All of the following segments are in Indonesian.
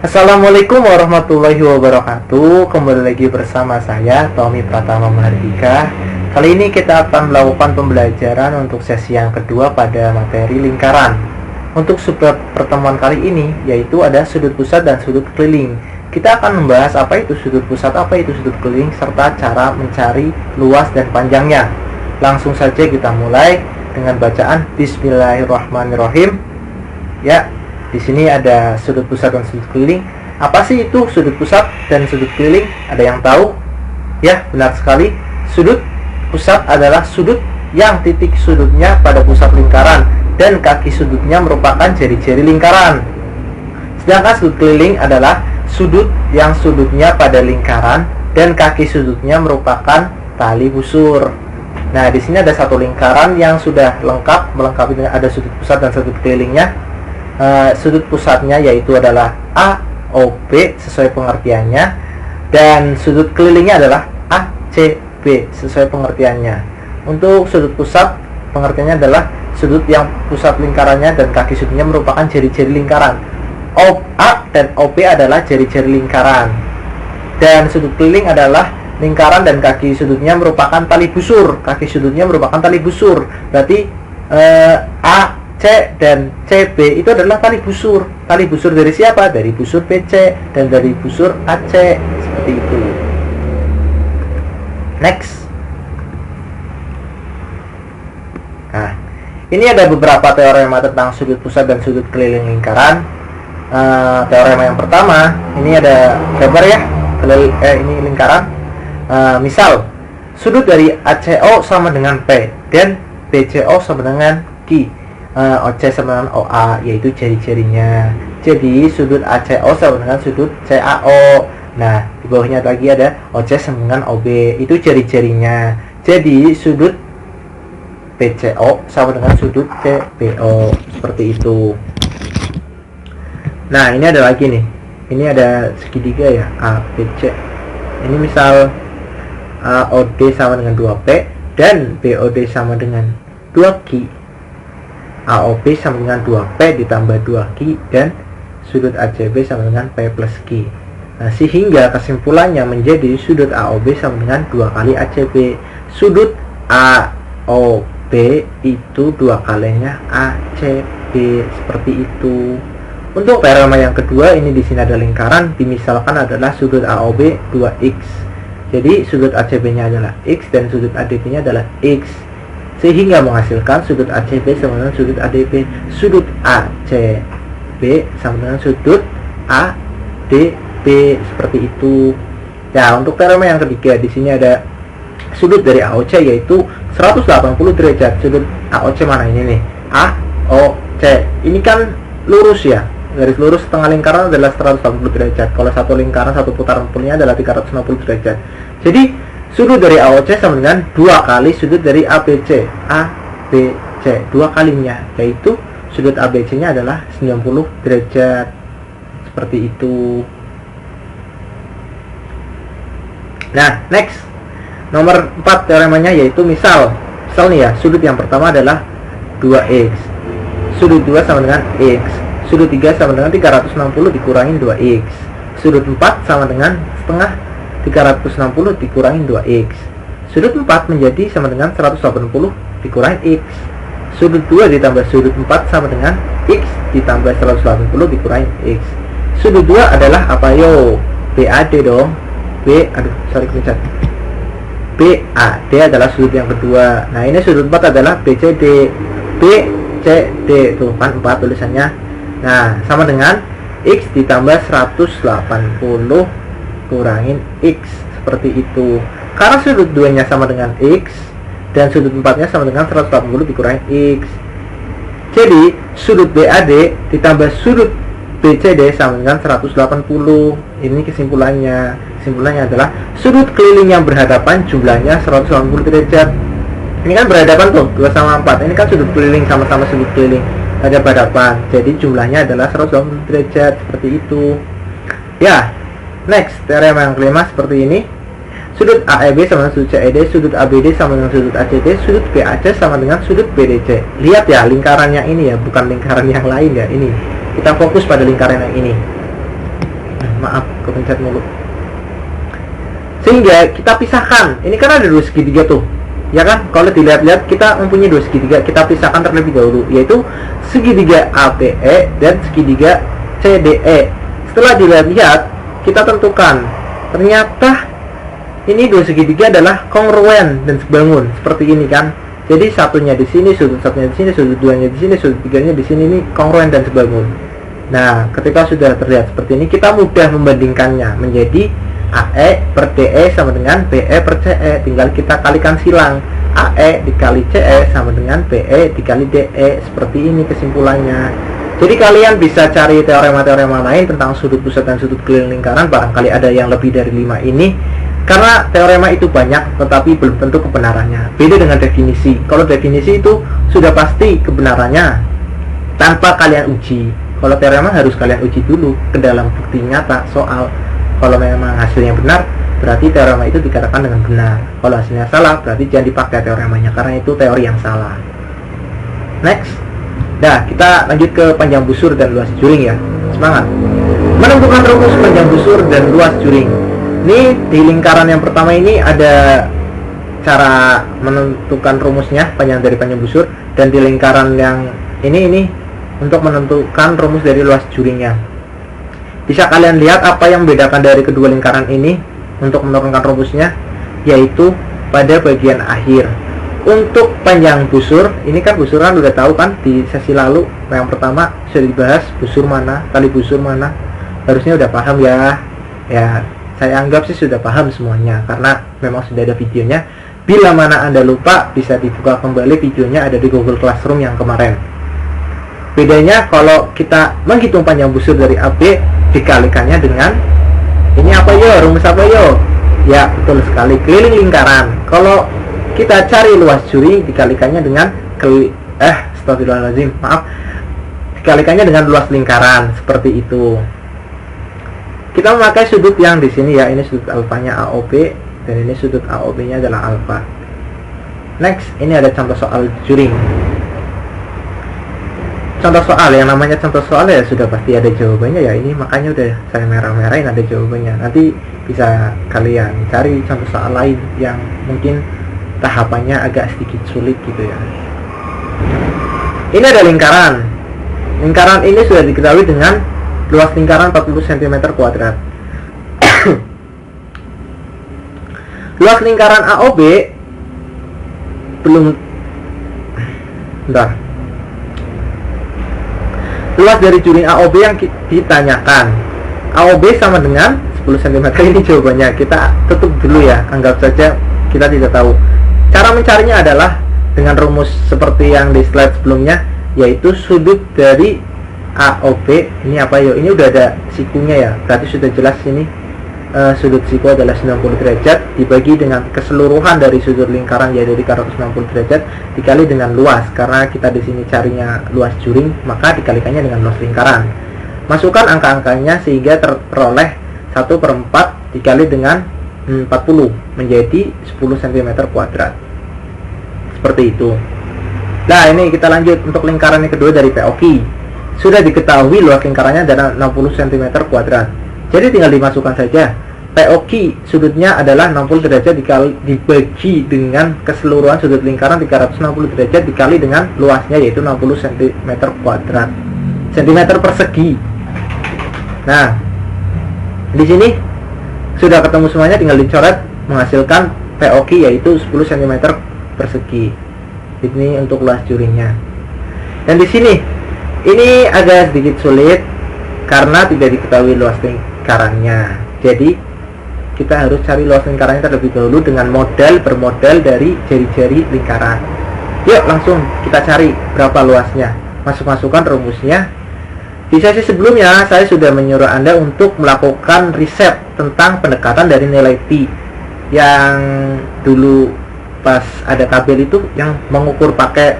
Assalamualaikum warahmatullahi wabarakatuh. Kembali lagi bersama saya Tommy Pratama Mahardika. Kali ini kita akan melakukan pembelajaran untuk sesi yang kedua pada materi lingkaran. Untuk subbab pertemuan kali ini yaitu ada sudut pusat dan sudut keliling. Kita akan membahas apa itu sudut pusat, apa itu sudut keliling, serta cara mencari luas dan panjangnya. Langsung saja kita mulai dengan bacaan Bismillahirrahmanirrahim. Ya, di sini ada sudut pusat dan sudut keliling. Apa sih itu sudut pusat dan sudut keliling? Ada yang tahu? Ya, benar sekali. Sudut pusat adalah sudut yang titik sudutnya pada pusat lingkaran dan kaki sudutnya merupakan jari-jari lingkaran. Sedangkan sudut keliling adalah sudut yang sudutnya pada lingkaran dan kaki sudutnya merupakan tali busur. Nah, di sini ada satu lingkaran yang sudah lengkap, melengkapi dengan ada sudut pusat dan sudut kelilingnya. Sudut pusatnya yaitu adalah AOB sesuai pengertiannya, dan sudut kelilingnya adalah ACB sesuai pengertiannya. Untuk sudut pusat, pengertiannya adalah sudut yang pusat lingkarannya dan kaki sudutnya merupakan jari-jari lingkaran. A dan OB adalah jari-jari lingkaran, dan sudut keliling adalah lingkaran dan kaki sudutnya merupakan tali busur. Kaki sudutnya merupakan tali busur. Berarti A, C dan CB itu adalah tali busur. Tali busur dari siapa? Dari busur BC dan dari busur AC. Seperti itu. Next. Nah, ini ada beberapa teorema tentang sudut pusat dan sudut keliling lingkaran. Teorema yang pertama, ini ada gambar ya. Ini lingkaran. Misal, sudut dari ACO sama dengan P dan BCO sama dengan Q. OC sama dengan OA, yaitu jari-jarinya. Jadi sudut ACO sama dengan sudut CAO. Nah, di bawahnya lagi ada OC sama dengan OB, itu jari-jarinya. Jadi sudut BCO sama dengan sudut CBO, seperti itu. Nah, ini ada lagi nih. Ini ada segitiga ya, ABC. Ini misal AOD sama dengan 2P dan BOD sama dengan 2Q. AOB sama dengan 2P ditambah 2Q dan sudut ACB sama dengan P plus Q. Nah, sehingga kesimpulannya menjadi sudut AOB sama dengan 2 kali ACB. Sudut AOB itu 2 kalinya ACB, seperti itu. Untuk teorema yang kedua, ini di sini ada lingkaran, dimisalkan adalah sudut AOB 2x. Jadi sudut ACB-nya adalah x dan sudut ADB-nya adalah x, sehingga menghasilkan sudut ACB sama dengan sudut ADB. Sudut ACB sama dengan sudut ADB, seperti itu. Ya, untuk teorema yang ketiga, di sini ada sudut dari AOC yaitu 180 derajat. Sudut AOC mana ini nih? AOC. Ini kan lurus ya. Garis lurus setengah lingkaran adalah 180 derajat. Kalau satu lingkaran, satu putaran fullnya adalah 360 derajat. Jadi sudut dari AOC sama dengan 2 kali sudut dari ABC. ABC 2 kalinya, yaitu sudut ABC nya adalah 90 derajat. Seperti itu. Nah, next. Nomor 4 teoremanya yaitu misal nih ya, sudut yang pertama adalah 2x. Sudut 2 sama dengan x. Sudut 3 sama dengan 360 dikurangin 2x. Sudut 4 sama dengan setengah 360 dikurangin 2x. Sudut 4 menjadi sama dengan 180 dikurangin x. Sudut 2 ditambah sudut 4 sama dengan x ditambah 180 dikurangin x. Sudut 2 adalah apa yo? BAD dong. BAD adalah sudut yang kedua. Nah, ini sudut 4 adalah BCD. BCD tuh kan 4 tulisannya. Nah, sama dengan x ditambah 180 kurangin x, seperti itu. Karena sudut 2 nya sama dengan x dan sudut 4 nya sama dengan 180 dikurangin x, jadi sudut BAD ditambah sudut BCD sama dengan 180. Ini kesimpulannya. Kesimpulannya adalah sudut keliling yang berhadapan jumlahnya 180 derajat. Ini kan berhadapan tuh 2 sama 4. Ini kan sudut keliling sama-sama sudut keliling ada berhadapan, jadi jumlahnya adalah 180 derajat, seperti itu. Ya, next, teorema yang kelima seperti ini. Sudut AEB sama dengan sudut CED, sudut ABD sama dengan sudut ACD, sudut BAC sama dengan sudut BDC. Lihat ya, lingkarannya ini ya, bukan lingkaran yang lain ya. Ini kita fokus pada lingkaran yang ini. maaf kepencet mulu. Sehingga kita pisahkan, ini kan ada dua segitiga tuh, ya kan? Kalau dilihat-lihat kita mempunyai dua segitiga, kita pisahkan terlebih dahulu, yaitu segitiga ABE dan segitiga CDE. Setelah dilihat-lihat, kita tentukan ternyata ini dua segitiga adalah kongruen dan sebangun seperti ini kan. Jadi satunya di sini, sudut satunya di sini, sudut duanya di sini, sudut tiganya di sini, ini kongruen dan sebangun. Nah, ketika sudah terlihat seperti ini, kita mudah membandingkannya menjadi AE per DE sama dengan BE per CE. Tinggal kita kalikan silang, AE dikali CE sama dengan BE dikali DE. Seperti ini kesimpulannya. Jadi kalian bisa cari teorema-teorema lain tentang sudut pusat dan sudut keliling lingkaran, barangkali ada yang lebih dari 5 ini. Karena teorema itu banyak, tetapi belum tentu kebenarannya. Beda dengan definisi. Kalau definisi itu sudah pasti kebenarannya tanpa kalian uji. Kalau teorema harus kalian uji dulu ke dalam bukti nyata soal. Kalau memang hasilnya benar, berarti teorema itu dikatakan dengan benar. Kalau hasilnya salah, berarti jangan dipakai teoremanya, karena itu teori yang salah. Next. Nah, kita lanjut ke panjang busur dan luas juring ya. Semangat. Menentukan rumus panjang busur dan luas juring. Ini di lingkaran yang pertama ini ada cara menentukan rumusnya, panjang dari panjang busur. Dan di lingkaran yang ini untuk menentukan rumus dari luas juringnya. Bisa kalian lihat apa yang membedakan dari kedua lingkaran ini untuk menurunkan rumusnya, yaitu pada bagian akhir. Untuk panjang busur, ini kan busur kan udah tahu kan di sesi lalu, yang pertama sudah dibahas busur mana, tali busur mana. Harusnya udah paham ya. Ya, saya anggap sih sudah paham semuanya karena memang sudah ada videonya. Bila mana Anda lupa, bisa dibuka kembali videonya, ada di Google Classroom yang kemarin. Bedanya kalau kita menghitung panjang busur dari AB, dikalikannya dengan ini apa yo, rumus apa yo? Ya, betul sekali, keliling lingkaran. Kalau kita cari luas juring, dikalikannya dengan astagfirullahaladzim, maaf, dikalikannya dengan luas lingkaran, seperti itu. Kita memakai sudut yang di sini ya, ini sudut alfanya AOB dan ini sudut AOB-nya adalah alfa. Next, ini ada contoh soal juring. Contoh soal, yang namanya contoh soal ya sudah pasti ada jawabannya ya. Ini makanya udah saya merah-merahin ada jawabannya. Nanti bisa kalian cari contoh soal lain yang mungkin tahapannya agak sedikit sulit gitu ya. Ini ada lingkaran. Lingkaran ini sudah diketahui dengan luas lingkaran 40 cm kuadrat. Luas lingkaran AOB belum. Bentar. Luas dari juring AOB yang ditanyakan, AOB sama dengan 10 cm. Ini jawabannya, kita tutup dulu ya, anggap saja kita tidak tahu. Cara mencarinya adalah dengan rumus seperti yang di slide sebelumnya, yaitu sudut dari AOB ini apa yo? Ini udah ada sikunya ya, berarti sudah jelas ini. Sudut siku adalah 90 derajat dibagi dengan keseluruhan dari sudut lingkaran yaitu 360 derajat dikali dengan luas. Karena kita di sini carinya luas juring, maka dikalikannya dengan luas lingkaran. Masukkan angka-angkanya sehingga terperoleh 1/4 dikali dengan 40 menjadi 10 cm kuadrat. Seperti itu. Nah, ini kita lanjut untuk lingkaran yang kedua dari POQ. Sudah diketahui luas lingkarannya adalah 60 cm kuadrat. Jadi tinggal dimasukkan saja. POQ sudutnya adalah 60 derajat dibagi dengan keseluruhan sudut lingkaran 360 derajat dikali dengan luasnya yaitu 60 cm kuadrat. Cm persegi. Nah, di sini sudah ketemu semuanya, tinggal dicoret menghasilkan POQ yaitu 10 cm persegi. Ini untuk luas juringnya. Dan di sini ini agak sedikit sulit karena tidak diketahui luas lingkarannya. Jadi kita harus cari luas lingkarannya terlebih dahulu dengan bermodal dari jari-jari lingkaran. Yuk langsung kita cari berapa luasnya. Masukkan rumusnya. Di sesi sebelumnya saya sudah menyuruh Anda untuk melakukan riset tentang pendekatan dari nilai pi. Yang dulu pas ada tabel itu yang mengukur pakai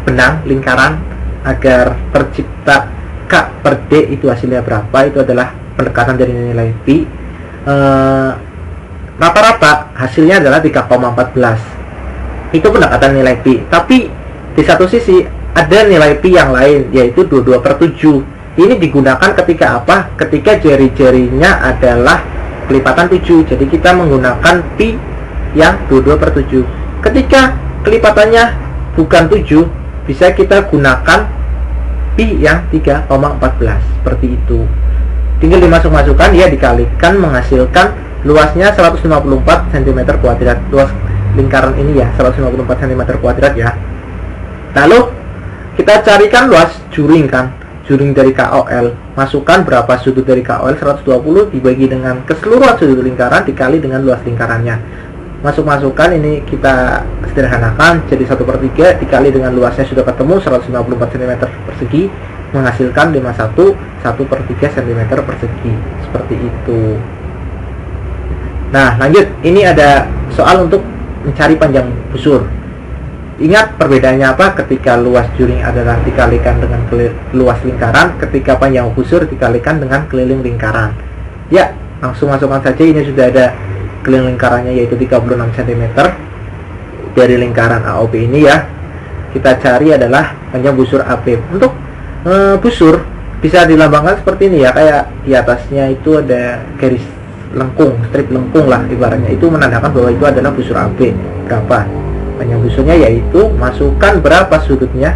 benang lingkaran agar tercipta K per D itu hasilnya berapa, itu adalah pendekatan dari nilai pi. Rata-rata hasilnya adalah 3,14. Itu pendekatan nilai pi. Tapi di satu sisi ada nilai pi yang lain yaitu 22/7 Ini digunakan ketika apa? Ketika jari-jarinya adalah kelipatan 7. Jadi kita menggunakan pi yang 22/7. Ketika kelipatannya bukan 7, bisa kita gunakan pi yang 3,14 seperti itu. Tinggal dimasuk-masukkan, ya dikalikan menghasilkan luasnya 154 cm². Luas lingkaran ini ya 154 cm² ya. Lalu kita carikan luas juring kan. Juring dari KOL, masukkan berapa sudut dari KOL, 120 dibagi dengan keseluruhan sudut lingkaran dikali dengan luas lingkarannya. Masuk-masukkan, ini kita sederhanakan jadi 1/3 dikali dengan luasnya sudah ketemu 154 cm², menghasilkan 51 1/3 cm². Seperti itu. Nah lanjut, ini ada soal untuk mencari panjang busur. Ingat perbedaannya apa? Ketika luas juring adalah dikalikan dengan luas lingkaran, ketika panjang busur dikalikan dengan keliling lingkaran. Ya, langsung masukkan saja. Ini sudah ada keliling lingkarannya, yaitu 36 cm dari lingkaran AOB ini ya. Kita cari adalah panjang busur AB. Untuk busur bisa dilambangkan seperti ini ya, kayak di atasnya itu ada garis lengkung, strip lengkung lah ibaratnya. Itu menandakan bahwa itu adalah busur AB. Berapa panjang busurnya, yaitu masukkan berapa sudutnya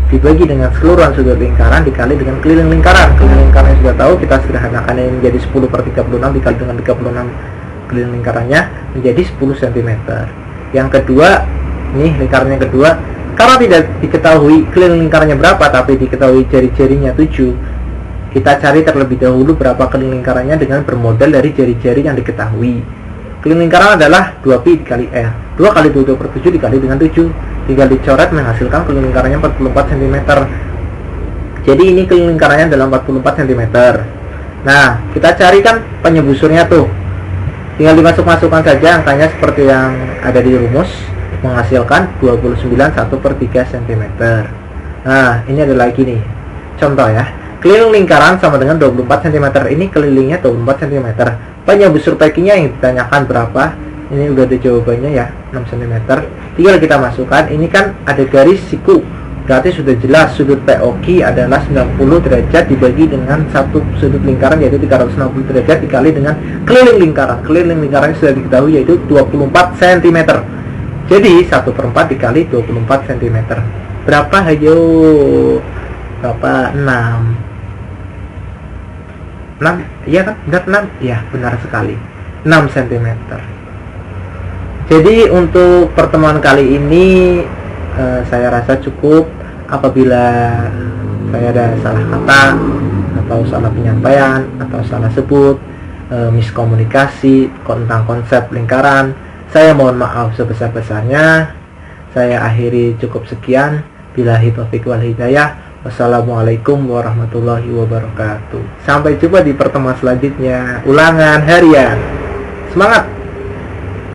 dibagi dengan seluruhan sudut lingkaran dikali dengan keliling lingkaran. Keliling lingkaran yang sudah tahu, kita sederhanakan ini menjadi 10/36 dikali dengan 36 keliling lingkarannya menjadi 10 cm. Yang kedua, nih lingkaran yang kedua, karena tidak diketahui keliling lingkarannya berapa tapi diketahui jari-jarinya 7, kita cari terlebih dahulu berapa keliling lingkarannya dengan bermodal dari jari-jari yang diketahui. Keliling lingkaran adalah 2pi dikali R. 2 kali 22/7 dikali dengan 7. Tinggal dicoret menghasilkan keliling lingkarannya 44 cm. Jadi ini keliling lingkarannya adalah 44 cm. Nah, kita carikan panjang busurnya tuh. Tinggal dimasuk-masukkan saja angkanya seperti yang ada di rumus, menghasilkan 29 1/3 cm. Nah, ini ada lagi nih contoh ya. Keliling lingkaran sama dengan 24 cm. Ini kelilingnya 24 cm. Panjang busur packingnya yang ditanyakan berapa? Ini udah ada jawabannya ya, 6 cm. Tinggal kita masukkan. Ini kan ada garis siku, berarti sudah jelas sudut POQ adalah 90 derajat dibagi dengan satu sudut lingkaran, yaitu 360 derajat dikali dengan keliling lingkaran. Keliling lingkarannya sudah diketahui, yaitu 24 cm. Jadi 1/4 dikali 24 cm. Berapa? Ayo, berapa? 6, iya kan? Benar 6? Ya, benar sekali, 6 cm. Jadi untuk pertemuan kali ini saya rasa cukup. Apabila saya ada salah kata atau salah penyampaian atau salah sebut, miskomunikasi tentang konsep lingkaran, saya mohon maaf sebesar-besarnya. Saya akhiri cukup sekian. Billahi taufiq wal hidayah. Wassalamualaikum warahmatullahi wabarakatuh. Sampai jumpa di pertemuan selanjutnya. Ulangan harian. Semangat!